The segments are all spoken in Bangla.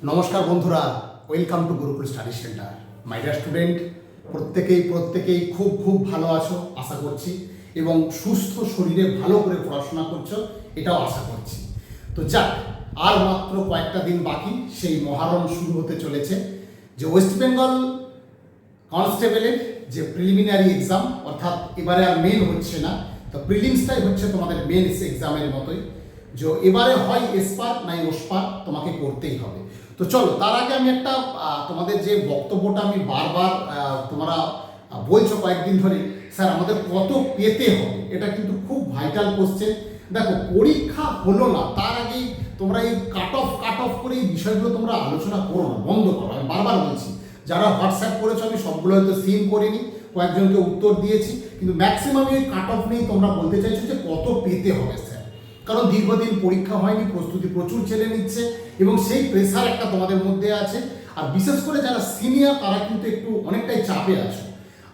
নমস্কার বন্ধুরা, welcome to Gurukul study centre. My dear student, প্রত্যেকেই খুব ভালো আছো আশা করছি, এবং সুস্থ শরীরে ভালো করে পড়াশোনা করছো এটাও আশা করছি। তো যাক, আর মাত্র কয়েকটা দিন বাকি, সেই মহারণ শুরু হতে চলেছে। যে ওয়েস্ট বেঙ্গল কনস্টেবলের যে প্রিলিমিনারি এক্সাম, অর্থাৎ এবারে আর মেন হচ্ছে না, তো প্রিলিমসটাই হচ্ছে তোমাদের মেন্স এক্সামের মতোই। যে এবারে হয় এসপার নাই ওসপার, তোমাকে করতেই হবে। তো চলো, তার আগে আমি একটা তোমাদের যে বক্তব্যটা আমি বারবার তোমরা বলছো কয়েকদিন ধরে, স্যার আমাদের কত পেতে হবে, এটা কিন্তু খুব ভাইটাল কোশ্চেন। দেখো, পরীক্ষা হলো না তার আগেই তোমরা এই কাট অফ করে এই বিষয়গুলো তোমরা আলোচনা করো না, বন্ধ করো। আমি বারবার বলছি, যারা হোয়াটসঅ্যাপ করেছো আমি সবগুলো হয়তো সিন করিনি, কয়েকজনকে উত্তর দিয়েছি, কিন্তু ম্যাক্সিমাম এই কাট অফ নিয়েই তোমরা বলতে চাইছো যে কত পেতে হবে স্যার। কারণ দীর্ঘদিন পরীক্ষা হয়নি, প্রস্তুতি প্রচুর ছেলে নিচ্ছে, এবং সেই প্রেসার একটা তোমাদের মধ্যে আছে। আর বিশেষ করে যারা সিনিয়র তারা কিন্তু একটু অনেকটাই চাপে আছো।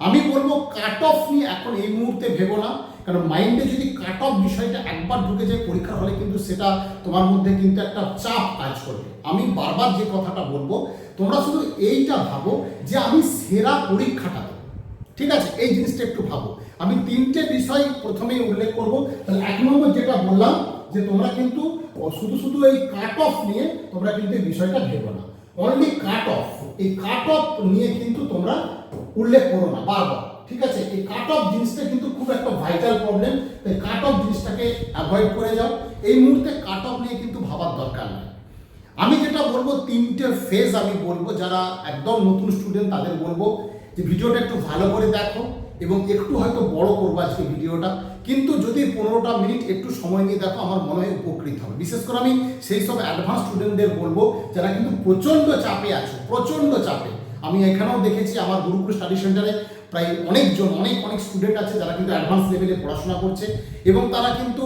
আমি বলবো কাট অফ নিয়ে এখন এই মুহূর্তে ভেবো না, কারণ মাইন্ডে যদি কাট অফ বিষয়টা একবার ঢুকে যায় পরীক্ষার হলে, কিন্তু সেটা তোমার মধ্যে কিন্তু একটা চাপ কাজ করবে। আমি বারবার যে কথাটা বলবো, তোমরা শুধু এইটা ভাবো যে আমি সেরা পরীক্ষাটা দেবো। ঠিক আছে, এই জিনিসটা একটু ভাবো। আমি তিনটে বিষয় প্রথমেই উল্লেখ করবো। তাহলে এক নম্বর যেটা বললাম, যে তোমরা কিন্তু শুধু এই কাট অফ নিয়ে তোমরা কিন্তু এই বিষয়টা ভেবো না। অনলি কাট অফ, এই কাট অফ নিয়ে কিন্তু তোমরা উল্লেখ করো না বারবার। ঠিক আছে, এই কাট অফ জিনিসটা কিন্তু খুব একটা ভাইটাল প্রবলেম, তাই কাট অফ জিনিসটাকে অ্যাভয়েড করে যাও। এই মুহূর্তে কাট অফ নিয়ে কিন্তু ভাবার দরকার নেই। আমি যেটা বলবো, তিনটে ফেজ আমি বলবো। যারা একদম নতুন স্টুডেন্ট তাদের বলবো যে ভিডিওটা একটু ভালো করে দেখো, এবং একটু হয়তো বড় করবো আজকে ভিডিওটা, কিন্তু যদি 15টা মিনিট একটু সময় নিয়ে দেখো, আমার মনে হয় উপকৃত হবে। বিশেষ করে আমি সেই সব অ্যাডভান্স স্টুডেন্টদের বলবো যারা কিন্তু প্রচণ্ড চাপে আছো, প্রচণ্ড চাপে। আমি এখানেও দেখেছি আমার গুরুকুল স্টাডি সেন্টারে প্রায় অনেক স্টুডেন্ট আছে যারা কিন্তু অ্যাডভান্স লেভেলে পড়াশোনা করছে, এবং তারা কিন্তু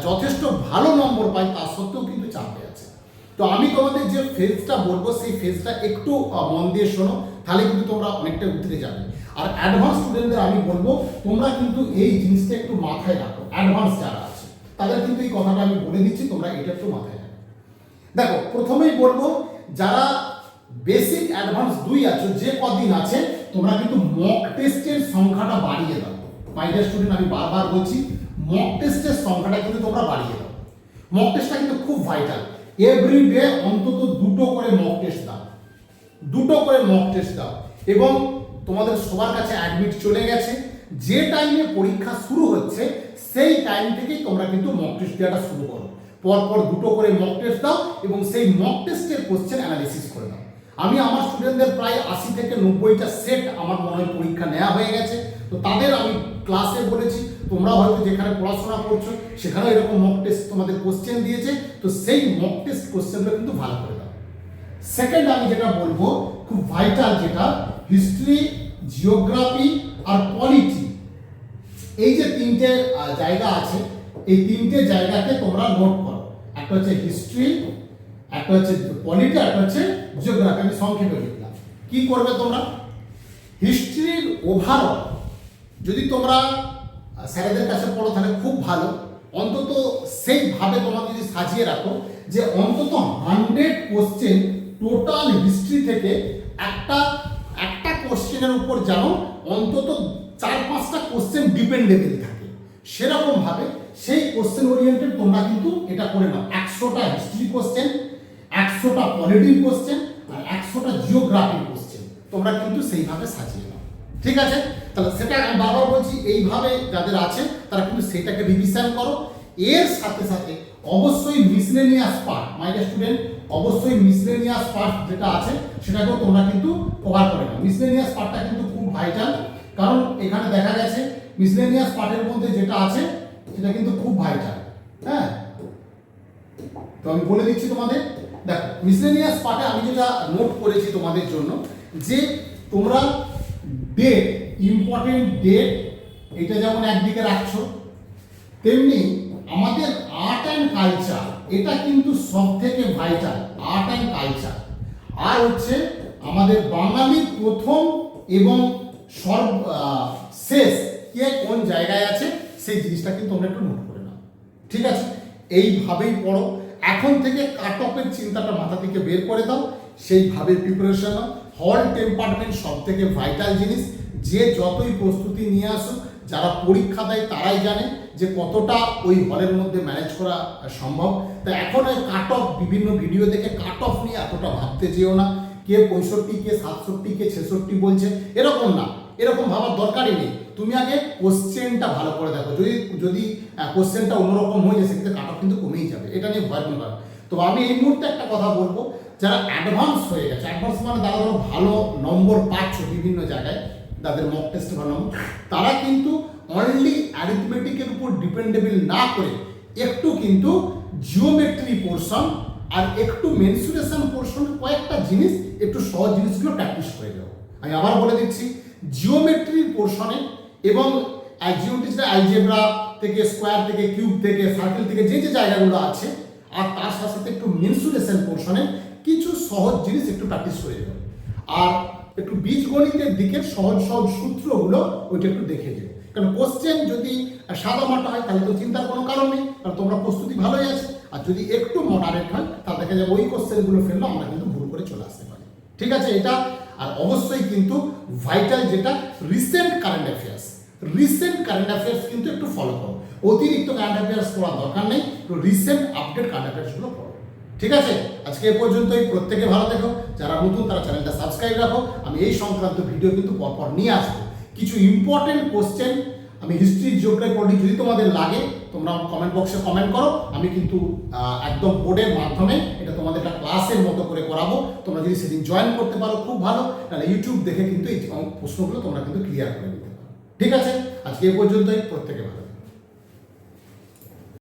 যথেষ্ট ভালো নম্বর পায়, তা সত্ত্বেও কিন্তু চাপে আছে। তো আমি তোমাদের যে ফেজটা বলবো, সেই ফেজটা একটু মন দিয়ে শোনো, তাহলে কিন্তু তোমরা অনেকটা উতরে যাবে। আর অ্যাডভান্স স্টুডেন্টদের আমি বলবো, তোমরা কিন্তু এই জিনিসটা একটু মাথায় রাখো। অ্যাডভান্স যারা আছে তাদের কিন্তু এই কথাটা আমি বলে দিচ্ছি, তোমরা এটা একটু মাথায় রাখো। দেখো, প্রথমেই বলবো, যারা বেসিক অ্যাডভান্স 2 আছো, যে কদিন আছে, তোমরা কিন্তু মক টেস্টের সংখ্যাটা বাড়িয়ে দাও। মাই ডিয়ার স্টুডেন্ট, আমি বারবার বলছি, মক টেস্টের সংখ্যাটা কিন্তু তোমরা বাড়িয়ে দাও। মক টেস্টটা কিন্তু খুব ভাইটাল। এভরিডে অন্তত 2টো করে মক টেস্ট দাও, 2টো করে মক টেস্ট দাও। এবং তোমাদের সবার কাছে অ্যাডমিট চলে গেছে, যে টাইমে পরীক্ষা শুরু হচ্ছে সেই টাইম থেকেই তোমরা কিন্তু মক টেস্ট দেওয়াটা শুরু করো। পরপর 2টো করে মক টেস্ট দাও, এবং সেই মক টেস্টের কোশ্চেন অ্যানালিসিস করে দাও। আমি আমার স্টুডেন্টদের প্রায় 80 থেকে 90টা সেট আমার মনে হয় পরীক্ষা নেওয়া হয়ে গেছে। তো তাদের আমি ক্লাসে বলেছি, তোমরা হয়তো যেখানে পড়াশোনা করছো সেখানেও এরকম মক টেস্ট তোমাদের কোশ্চেন দিয়েছে, তো সেই মক টেস্ট কোশ্চেনগুলো কিন্তু ভালো করে দাও। সেকেন্ড আমি যেটা বলবো, খুব ভাইটাল, যেটা হিস্ট্রি, জিওগ্রাফি আর পলিটি, এই যে তিনটে জায়গা আছে, এই তিনটে জায়গাকে তোমরা নোট করো। একটা হচ্ছে হিস্ট্রি, একটা হচ্ছে পলিটি, একটা হচ্ছে জিওগ্রাফি। আমি সংক্ষেপে লিখলাম। কি করবে তোমরা, হিস্ট্রির ওভারঅল যদি তোমরা স্যারেদের কাছে পড়ো তাহলে খুব ভালো। অন্তত সেইভাবে তোমরা যদি সাজিয়ে রাখো যে অন্তত 100 কোশ্চেন টোটাল হিস্ট্রি থেকে একটা কোশ্চেনের উপর যেন অন্তত 4-5টা কোশ্চেন ডিপেন্ডেবল থাকে, সেরকম ভাবে সেই কোশ্চেন ওরিয়েন্টেড তোমরা কিন্তু এটা করে নাও। 100টা হিস্ট্রি কোশ্চেন, 100টা পলিটির কোশ্চেন, আর 100টা জিওগ্রাফির কোশ্চেন তোমরা কিন্তু সেইভাবে সাজিয়ে নাও। ঠিক আছে, তাহলে সেটা আমি বারবার বলছি, এইভাবে যাদের আছে তারা কিন্তু সেটাকে রিভিশন করো। এর সাথে সাথে অবশ্যই miscellaneous part, my dear student, অবশ্যই মিসলেনিয়াস পার্ট যেটা আছে সেটাকেও তোমরা কিন্তু কভার করে নাও। মিসলেনিয়াস পার্টটা কিন্তু খুব ভাইটাল, কারণ এখানে দেখা গেছে মিসলেনিয়াস পার্টের মধ্যে যেটা আছে সেটা কিন্তু খুব ভাইটাল। হ্যাঁ, তো আমি বলে দিচ্ছি তোমাদের। দেখো, মিসলেনিয়াস পার্টে আমি যেটা নোট করেছি তোমাদের জন্য, যে তোমরা ডেট, ইম্পর্টেন্ট ডেট, এটা যেমন একদিকে রাখছো, তেমনি আমাদের আর্ট অ্যান্ড কালচার, এটা কিন্তু সব থেকে ভাইটাল। আর্ট অ্যান্ড কালচার, আর হচ্ছে আমাদের বাঙালির প্রথম এবং শেষ কে কোন জায়গায় আছে সেই জিনিসটা কিন্তু তোমরা একটু নোট করে নাও। ঠিক আছে, এইভাবেই পড়ো। এখন থেকে কাট অফের চিন্তাটা মাথা থেকে বের করে দাও, সেইভাবে প্রিপারেশন নাও। হল টেম্পারমেন্ট সব থেকে ভাইটাল জিনিস, যে যতই প্রস্তুতি নিয়ে আসুক, যারা পরীক্ষা দেয় তারাই জানে যে কতটা ওই হলের মধ্যে ম্যানেজ করা সম্ভব। তা এখন ওই কাট অফ বিভিন্ন ভিডিও দেখে কাট অফ নিয়ে এতটা ভাবতে যেও না, কে 65, কে 67, কে 66 বলছে, এরকম না, এরকম ভাবার দরকারই নেই। তুমি আগে কোশ্চেনটা ভালো করে দেখো, যদি কোশ্চেনটা অন্যরকম হয়ে যায় সেক্ষেত্রে কাট অফ কিন্তু কমেই যাবে, এটা নিয়ে ভয় কোনো কারণ। তো আমি এই মুহূর্তে একটা কথা বলবো, যারা অ্যাডভান্স হয়ে গেছে, অ্যাডভান্স মানে তারা ধরো ভালো নম্বর পাচ্ছ বিভিন্ন জায়গায়, তাদের মক টেস্ট ভালো নম্বর, তারা কিন্তু অনলি অ্যারিথমেটিকের উপর ডিপেন্ডেবল না করে একটু কিন্তু জিওমেট্রি পোর্শন আর একটু মেনসুরেশন পোর্শন, কয়েকটা জিনিস একটু সহজ জিনিসগুলো প্র্যাকটিস করে যাও। আমি আবার বলে দিচ্ছি, জিওমেট্রির পোর্শনে এবং জিওমেট্রি অ্যালজেব্রা থেকে, স্কোয়ার থেকে, কিউব থেকে, সার্কেল থেকে যে যে জায়গাগুলো আছে, আর তার সাথে সাথে একটু মেনসুরেশন পোর্শনে কিছু সহজ জিনিস একটু প্র্যাকটিস করে যাও। আর একটু বীজগণিতের দিকের সহজ সহজ সূত্রগুলো ওইটা একটু দেখে যাও। কারণ কোশ্চেন যদি সাদা মাটা হয় তাহলে তো চিন্তার কোনো কারণ নেই, কারণ তোমরা প্রস্তুতি ভালোই আছে। আর যদি একটু মডারেট হয় তাহলে দেখা যাবে ওই কোশ্চেনগুলো ফেললে আমরা কিন্তু ভুল করে চলে আসতে পারি। ঠিক আছে এটা। আর অবশ্যই কিন্তু ভাইটাল যেটা recent current affairs, recent current affairs কিন্তু একটু ফলো করো। অতিরিক্ত কারেন্ট অ্যাফেয়ার্স পড়ার দরকার নেই, একটু রিসেন্ট আপডেট কারেন্ট অ্যাফেয়ার্সগুলো পড়ো। ঠিক আছে, আজকে এ পর্যন্তই। প্রত্যেকে ভালো দেখো, যারা নতুন তারা চ্যানেলটা সাবস্ক্রাইব রাখো। আমি এই সংক্রান্ত ভিডিও কিন্তু পরপর নিয়ে আসবো। কিছু ইম্পর্টেন্ট কোশ্চেন আমি হিস্ট্রি, জিওগ্রাফি, পলিটি যদি তোমাদের লাগে তোমরা কমেন্ট বক্সে কমেন্ট করো, আমি কিন্তু একদম বোর্ডের মাধ্যমে এটা তোমাদের একটা ক্লাসের মতো করে করাবো। তোমরা যদি সেদিন জয়েন করতে পারো খুব ভালো, তাহলে ইউটিউব দেখে কিন্তু এই প্রশ্নগুলো তোমরা কিন্তু ক্লিয়ার করে নিতে পারো। ঠিক আছে, আজকে এ পর্যন্তই। প্রত্যেকে ভালো।